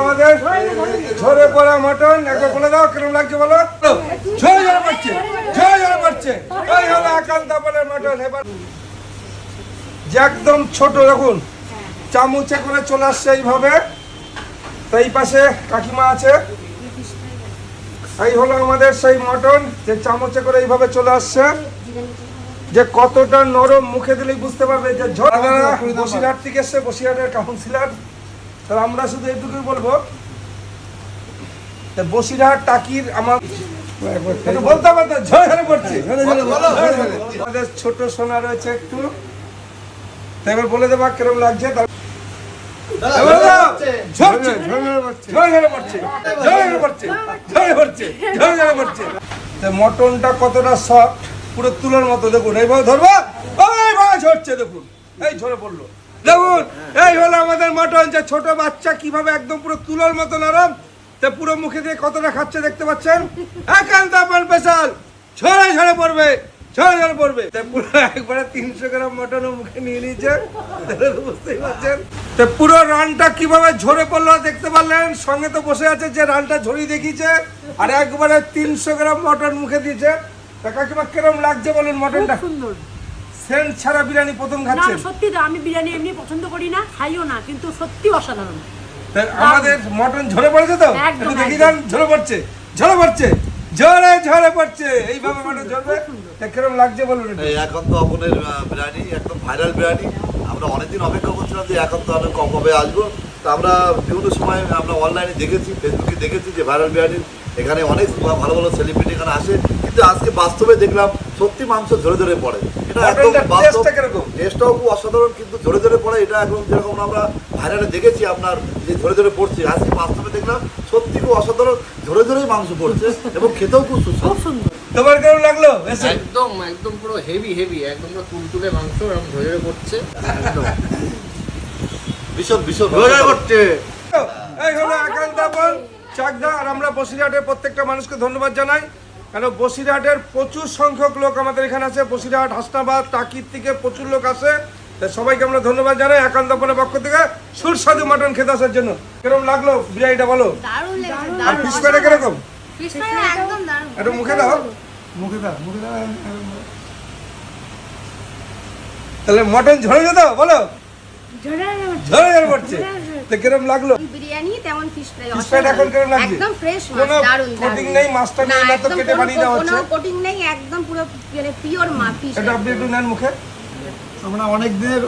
আমাদের ঝরে পড়া মটন একবার বলে দাও কিরকম লাগছে বলো। ঝরে ঝরে পড়ছে, ঝরে ঝরে পড়ছে। এই হলো আকান্ত বলে মটন। এবার যে একদম ছোট দেখুন চামচে করে চলে আসছে এইভাবে। তো এই পাশে কাকিমা আছে। এই হলো আমাদের সেই মটন যে চামচে করে এইভাবে চলে আসছে, যে কতটা নরম, মুখে দিলেই বুঝতে পারবে যে বসিরহাট থেকে এসছে, বসিরহাটের কাউন্সিলর। তাহলে আমরা শুধু এইটুকুই বলবো, বসিরহাট টাকির আমার বলতে পারতো ঝরে ঝরে পড়ছে। আমাদের ছোট সোনা রয়েছে একটু, এবার বলে দেবা কিরকম লাগছে। মটনটা কতটা সফট, পুরো তুলোর মতো। দেখুন এইভাবে ধরবো, ঝরছে দেখুন, এই ঝরে পড়লো দেখুন। এই হলো আমাদের মটন, যে ছোট বাচ্চা কিভাবে একদম পুরো তুলোর মতো নরম, তা পুরো মুখে দিয়ে কতটা খাচ্ছে দেখতে পাচ্ছেন। একান্ত আপনার স্পেশাল, ঝরে ঝরে পড়বে, ঝরে ঝরে পড়বে। পুরো একবারে 300 গ্রাম মটন মুখে নিয়ে নিয়েছে, বুঝতেই পারছেন। তো পুরো রানটা কিভাবে ঝরে পড়লো দেখতে পারলেন। সঙ্গে তো বসে আছে যে রানটা ঝরিয়ে দেখিয়েছে, আর একবারে 300 গ্রাম মটন মুখে দিয়েছে। কাকিমা কিরকম লাগছে বলুন মটনটা? সুন্দর। সেন্ট ছাড়া বিরিয়ানি প্রথম খাচ্ছেন? না সত্যি তো আমি বিরিয়ানি এমনি পছন্দ করি না, খাইও না, কিন্তু সত্যি অসাধারণ। আমাদের মটন ঝরে পড়েছে তো, একটু দেখি যান। ঝরে পড়ছে, ঝরে পড়ছে, ঝরে ঝরে পড়ছে। এইভাবে মটন ঝরবে। কিরকম লাগছে বলুন? একান্ত আপনের বিরিয়ানি একদম ভাইরাল বিরিয়ানি। আমরা অনেকদিন অপেক্ষা করছিলাম যে একান্ত আপন কবে আসবো। তো আমরা বিভিন্ন সময় আমরা অনলাইনে দেখেছি, ফেসবুকে দেখেছি যে ভাইরাল বিরিয়ানি এখানে অনেক ভালো ভালো সেলিব্রিটি এখানে আসে, কিন্তু আজকে বাস্তবে দেখলাম সত্যি মাংস ঝরে ঝরে পড়ে। এটা একদম বাস্তব, টেস্টটাও খুব অসাধারণ, কিন্তু ঝরে ঝরে পড়ে। এটা একদম যেরকম আমরা ভাইরালে দেখেছি আপনার যে ঝরে ঝরে পড়ছে, আজকে বাস্তবে দেখলাম সত্যি খুব অসাধারণ, ঝরে ঝরেই মাংস পড়ছে এবং খেতেও খুব সুস্বাদু। তোমার কেমন লাগলো? একদম একদম পুরো হেভি হেভি, একদম পুরো তুলতুলে মাংস, এরকম ঝরে ঝরে পড়ছে, একদম ভীষণ ভীষণ ঝরে ঝরে পড়ছে। এই হলো একান্ত আপন চাকদা। আর আমরা বসিরহাটের প্রত্যেকটা মানুষকে ধন্যবাদ জানাই, কারণ বসিরহাটের প্রচুর সংখ্যক লোক আমাদের এখানে আছে। বসিরহাট, হাসনাবাদ, টাকির থেকে প্রচুর লোক আসে। তাই সবাইকে আমরা ধন্যবাদ জানাই একান্ত আপনের পক্ষ থেকে সুস্বাদু মটন খেতে আসার জন্য। কিরকম লাগলো বিরিয়ানিটা বলো? দারুণ লাগছে। আর ফিশ ফ্রাইটা কিরকম? ফিশ ফ্রাই একদম দারুণ। একটু মুখে দাও, মুখে দাও, মুখে দাও। তাহলে মটন ঝরে যেত বলো? ঝরে ঝরে পড়ছে। তো কিরকম লাগলো? বিরিয়ানি তেমন ফিশ ফ্রাই। ফিশ ফ্রাই এখন কিরকম লাগছে? একদম ফ্রেশ মাছ, দারুণ। কোটিং নেই, মাছটা নেই না তো কেটে বানিয়ে দেওয়া হচ্ছে। কোনো কোটিং নেই, একদম পুরো মানে পিওর মাছ ফিশ। এটা আপনি একটু নেন মুখে। আমরা অনেক দিনের